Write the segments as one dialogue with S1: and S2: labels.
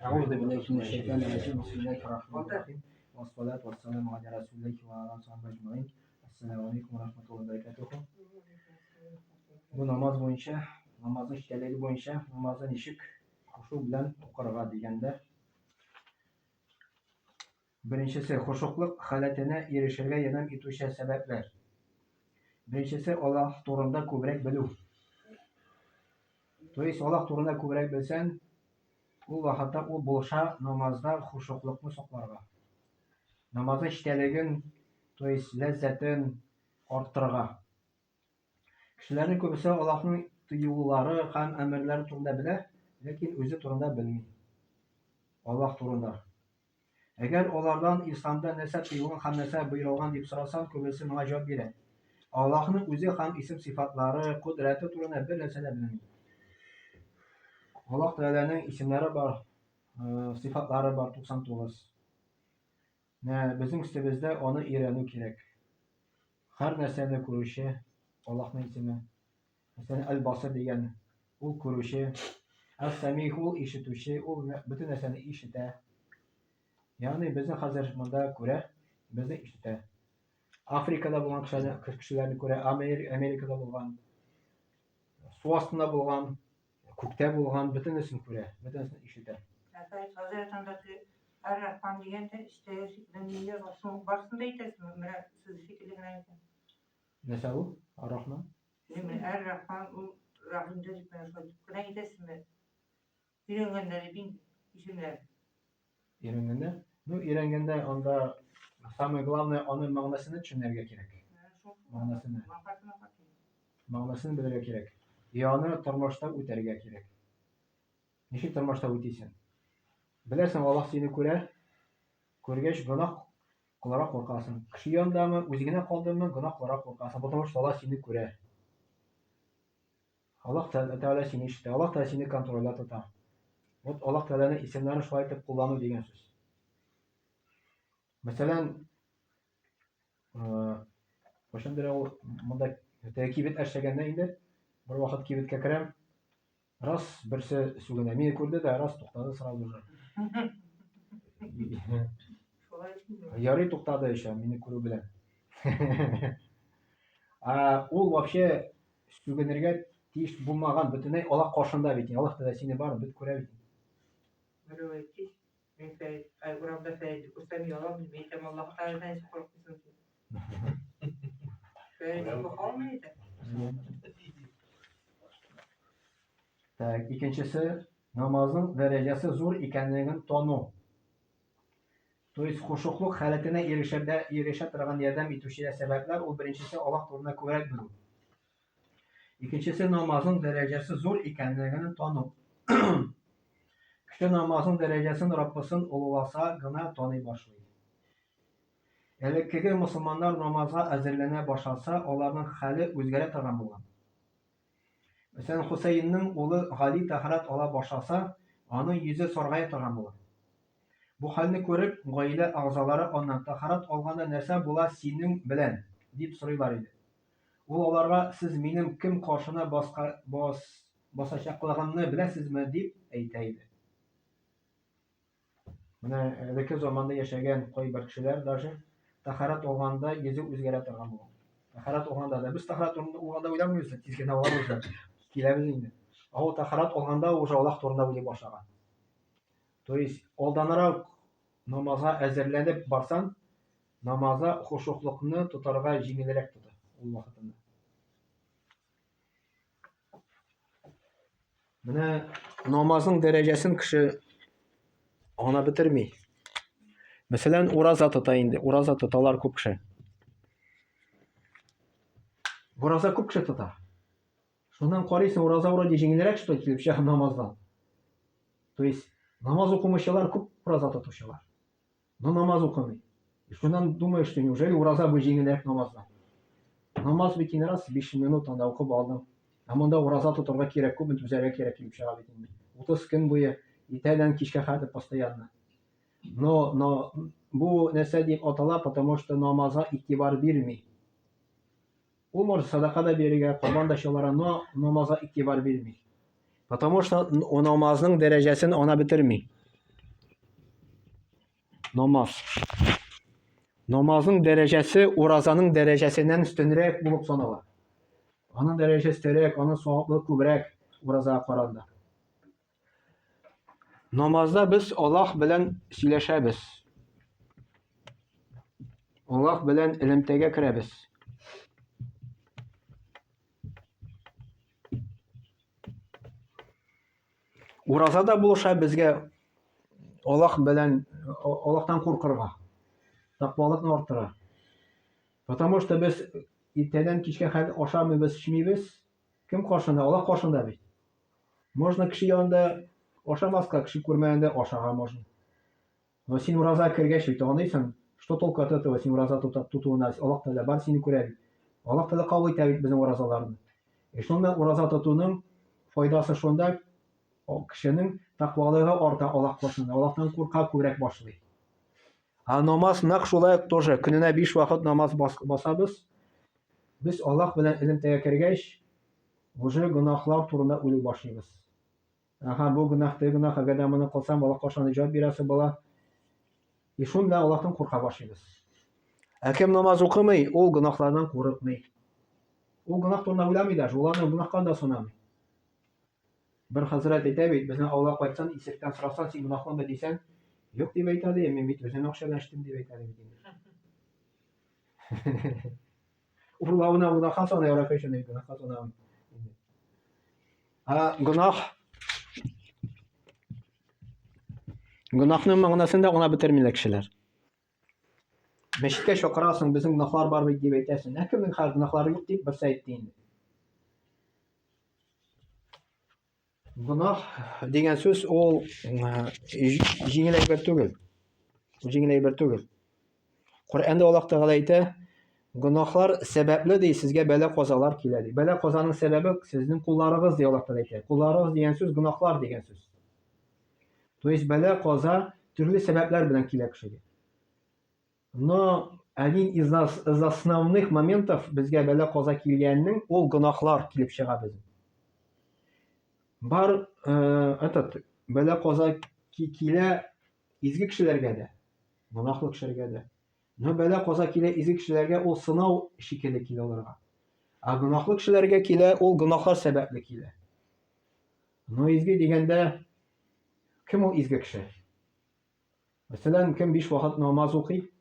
S1: أعوذ بالله من الشيطان الرجيم بسم الله الرحمن الرحيم والصلاة والسلام على رسول الله وعلى آله وصحبه أجمعين Assalamu alaikum ve rahmetullahi ve berekatuhu. Bu namaz boyunca, namazın şekilleri boyunca namazın ışık huşu bilen okurğa degende. Birincisi huşukluk haletine erişirge yönem ituşa sebepler. Birincisi Allah turunda kübrek bilu. Dolayısıyla Allah turunda kübrek bilsen, o vakitte o bolşa namazda huşuklukmu soklarga. Namazın şekillerinin lezzetin arttırga. Kişilerin köbüsü Allah'ın tıyıqları hem emirleri turunda bile, lakin özü turunda bilmeyin. Allah turunda. Eğer onlardan İslam'da nese tıyıqın hem nese buyurulgan deyip sorasan köbüsü bana cevap verir. Allah'ın özü hem isim sıfatları, kudreti turunda bir nese de bilmeyin. Allah Teala'nın isimleri var, sıfatları var 99. Bizim üstümüzde onu öğrenmek gerek. Her nesne kuruşu Allah'ın ismi. Mesela El-Basir diyen o kuruşu, El-Semih o işituşu, o bütün nesne işite. Yani bizim hazır bunda göre bizi işite. Afrika'da bulunan kişilerine göre, Amerika'da bulunan, su astında bulunan, Kuk'ta bulunan bütün nesne göre, bütün nesne işite.
S2: Yani Hazretindeki Er-Rahman diyen de işte şekillendiğinde varsında yitesin. Mesela siz şekillendiğinde.
S1: Mesela o? Er-Rahman?
S2: Er-Rahman o Rahim'de zikmene soyduk. Buna yitesin mi? İrengenleri bin isimler.
S1: İrengende? Bu İrengende onda самое главное onun manasını düşünmeye gerek. Manasını bilmeye gerek. Yani tırmışta üterge gerek. Nişi tırmışta üteysen? Bilersen Allah seni көргеч günah kılarak korkarsın. Kişi yanında mı, özgüne kaldın mı günah kılarak korkarsın. Потому что Allah seni göre. Allah Teala seni işte. Allah Teala seni kontrolde tutar. Allah Teala'nın isimlerini şöyle etip kullanıyor degen söz. Mesela başında o bunda tekibet eşlegende indi. Bir vakit kibetke kirem. Ras birisi söylene meni gördü de ras toxtadı sıraldı. Yarı toxtadı işte meni görü bilen. Ol вообще söylənirge tiş bulmagan bütüney Allah qarşında bitin. Allah da seni var bit göre bitin.
S2: Böyle tiş ben feyt Kur'an'da feyt ustamıyorlar bilmeyeceğim Allah Teala'dan korkusun. Böyle bu olmaydı.
S1: İkincisi namazın derecesi zor ikenliğinin tonu. Dolayı huşukluk haletine erişetirgen yerden bitişiyle sebepler o birincisi Allah turuna kübrek bilu. İkincisi namazın derecesi zor ikenliğinin tonu. Kişi namazın derecesini Rabbisinin olulasa gına tanı başlıyor. Elbette Müslümanlar namaza hazırlanmaya başlasa onların hali özgere tıran bulan. Mesela Hüseyin'in oğlu Gali taharat ola başlasa onun yüzü sorgaya tıran bulan. Bu halini görüp gaile ağzaları ondan taharat olganda nerse bula senin bilen deyip soruyorlar idi. Onlarga siz benim kim karşına basacaklarını bilesizmi deyip eyteydi. Buna öteki zamanda yaşayan koy bir kişiler dahi taharat olganda yüzü özgere tıran bulan. Taharat olganda da biz taharat olganda uylamıyoruz. Tizgine olamıyoruz. Kilemiz indi. O taharat olganda o Allah turunda uylay başlagan. Dolayısıyla aldanarak namaza hazırlanıp barsan namaza huşuklukunu tutarga jеңелрәк tutar ol vakitinde. Buna namazın derecesini kişi ana bitirmey. Mesela uraza tuta indi. Uraza tutalar көп kişi. Uraza көп kişi tutar. Şundan qaraysan uraza jеңелрәк tutut kelip namazdan. То есть namaz okumuşlar көп uraza tutuşlar. Но namaz okumuyor. Şundan думаешь, что неужели uraza bu jеңелрәк namazdan? Namaz bitin раз 5 minut anda okuyup aldım. Ama da uraza tutarga gerek көп, түзәргә gerek yok şağa bitin. 30 gün boyu итәдән кичкә хәтер постоянно. Но bu нәрсә дип атала, потому что намазга игътибар бирми. Ул может садака да бирергә, курбан да чалара, но намазга игътибар бирми. Потому что o namazның дәрәҗәсен ана битерми. Namaz. Namazın derecesi urazanın derecesinden üstünürek bulup sanılar. Onun derecesi terek, onun savaplığı kübrek urazaya karanda. Namazda biz Allah bilen söyleşebiz. Allah bilen ilimtege kirebiz. Urazada buluşa bizge Allah bilen Allah'tan korkurga. Takvalıkны arttıra. Потому что biz irteden kişke aşamıyız, içmeyimiz. Kim karşında? Allah karşında bit. Можно kişi yanında aşamazka, kişi көрмәгәндә ашарга можно. Но син ураза кергәч бит аңлыйсың, что толку от этого, син ураза тотуына, Аллаһ Тәгалә бар сине күрә бит. Аллаһ Тәгалә кабул итә бит безнең уразаларны. Шунда ураза тотуның файдасы шунда, кешенең таквалыгы арта Аллаһ каршында, Аллаһтан курка күбрәк башлый. А намаз нәкъ шулай ук тоже көненә 5 вакыт намаз басабыз. Без Аллаһ белән элемтәгә кергәч, уже гөнаһлар турында уйлый башлыйбыз. Ага, бу гөнаһ, гөнаһ, әгәр дә моны кылсам, Аллаһ кашан җавап бирәсе була. И шунда Аллаһтан курка башлыйбыз. Ә кем намаз укымый, ул гөнаһлардан курыкмый. Ул гөнаһ турында уйламый да, уларның гөнаһка да санамый. Бер хәзрәт әйтә бит, безнең авылга кайтсаң, исектән сорасаң, син гөнаһлымы дисәң, юк дип әйтә ди, мин бит үзем акча белән эчтем дип әйтә ди. Урлауына гөнаһка саный, аракы эчен гөнаһка санамый. Гөнаһның мәгънәсен дә гына бетермиләр кешеләр. Мәчеткә чакырасың, безнең гөнаһлар бар бит дип әйтәсең. Кемнең хәл гөнаһлары юк дип берсе әйтте инде. Гөнаһ дигән сүз ул җиңел әйбер түгел. Җиңел әйбер түгел. Коръәндә Аллаһ Тәгалә әйтә, гөнаһлар сәбәпле ди сезгә бәла-казалар килә ди. Бәла-казаның сәбәбе сезнең кулларыгыз ди Аллаһ Тәгалә әйтә. Кулларыгыз дигән сүз гөнаһлар дигән сүз. То есть бәла-каза төрле сәбәпләр белән килә кешегә. Но один из основных моментов безгә бәла-каза килгәннең ул гөнаһлар килеп чыга безнең. Бар бәла-каза килә изге кешеләргә дә, гөнаһлы кешеләргә дә. Но бәла-каза килә изге кешеләргә ул сынау шикелле килә аларга. А гөнаһлы кешеләргә килә ул гөнаһлар сәбәпле килә. Но изге дигәндә кем ул изге кеше? Мәсәлән, кем 5 вакыт намаз укый,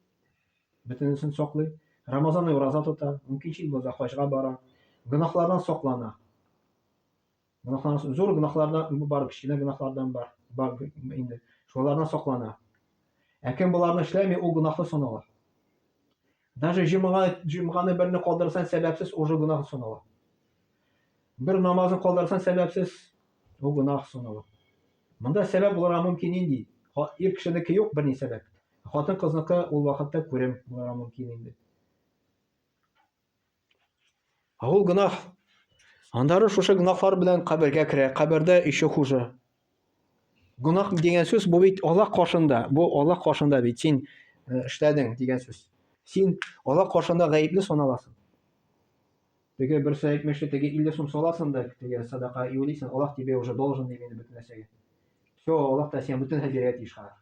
S1: бөтенесен саклый, Рамазан ай ураза тота, мөмкинчә булса хаҗга бара, гөнаһлардан саклана. Гөнаһлардан зур гөнаһлардан бар, кичкенә гөнаһлардан бар инде. Шулардан саклана. Ә кем буларны эшләми, ул гөнаһлы санала. Даже җомганы берне калдырсаң сәбәпсез, уже гөнаһ санала. Бер намазын калдырсаң сәбәпсез, ул гөнаһ санала. Монда сәбәп буларга мөмкин инде. Ир кешенеке юк берни сәбәп. Хатын кызныкы ул вакытта күрем буларга мөмкин инде. Ул гөнаһ. Андары шушы гөнаһлар белән кабергә керә. Кабердә ише хуже. Гөнаһ дигән сүз бу бит Аллаһ кашында. Бу Аллаһ кашында бит син эшләдең дигән сүз. Син Аллаһ кашында гаепле саналасың. Теге берсе әйтмешли, теге 50 сум саласың да, теге садака юлисың, Аллаһ тебе уже должен дигән бөтен нәрсәгә. Всё, Аллаһ та сиңа бөтен хәзрәт ишара.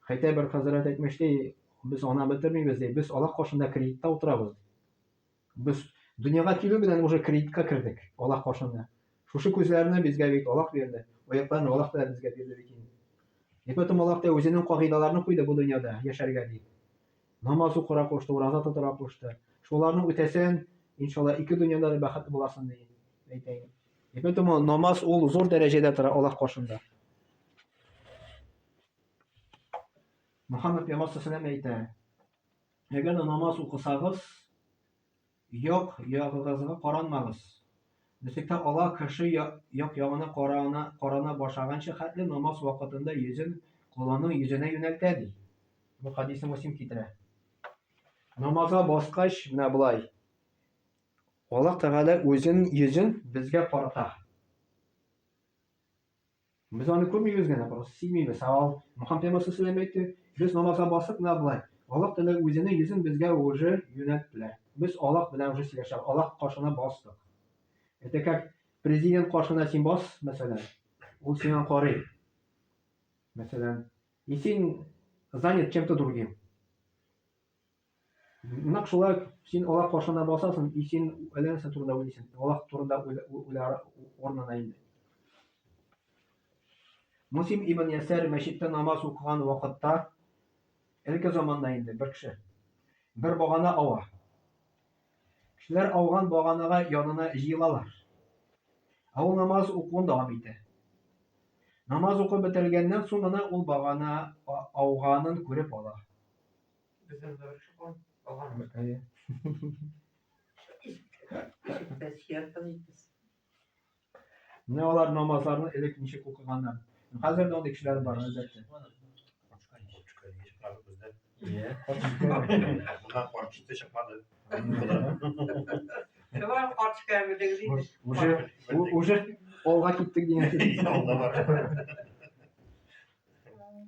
S1: Хәйтә бер хәзрәт әйтмешли, без аны бетермибез ди, без Аллаһ кашында кредитта утырабыз. Без дөньяга килү белән уже кредитка кердек Аллаһ кашында. Шушы күзләрне безгә бит Аллаһ бирде. Аякларны Аллаһ та безгә бирде бит инде. И поэтому Аллаһ та үзенең кагыйдаларын куйды бу дөньяда яшәргә ди. Намаз укырга кушты, ураза тотарга кушты. Шуларны үтәсәң, иншалла, ике дөньяда да бәхетле буласың ди. Әйтәйин. И поэтому намаз ул зур дәрәҗәдә тора Аллаһ кашында. Мөхәммәд Пәйгамбәр саллаллаһу алейһи ва сәлләм әйтә: "Әгәр намаз укысагыз, ягыгызга каранмагыз. Ничектә Аллаһ кеше ягына карана башлаганчы хәтле намаз вакытында йөзен кулының йөзенә юнәлтә" ди. Бу хадисны Муслим китерә. Намазга баскач, менә булай. Аллаһ Тәгалә үзен йөзен безгә карата. Без аны күрмибез генә, просто сизмибез. Мөхәммәд Пәйгамбәр саллаллаһу алейһи ва сәлләм әйтте, без намазга басып, менә булай. Аллаһ Тәгалә үзенең йөзен безгә уже юнәлтте. Без Аллаһ белән уже сөйләшәбез. Аллаһ кашына бастык. Это как президент кашына син бас, мәсәлән, ул сиңа карый. Мәсәлән, и син занят чем-то другим. Нак шулай син Аллах кашына басасың, и син әллә нәрсә турында уйлыйсың. Аллах турында уйлар орнына инде. Мусим ибн Ясар мәчеттә намаз укыган вакытта, элге заманда инде бер кеше бер багана ава. Кешеләр ауган баганага янына җыелалар. Ул намаз укуын дәвам итә. Намаз укып бетергәннән соң гына ул багана ауганын күреп ала.
S2: Bizim de bir şey var. Allah'ım.
S1: Әйе.
S2: Biz yapalım biz.
S1: Менә алар намазларны элек ничек укыганнар. Хәзер дә андый кешеләр бар, әлбәттә.
S3: Bundan korkuşta çıkmadı.
S2: Ne var artık evde değil.
S1: Уже алга киттек дигән.
S3: Yolda var.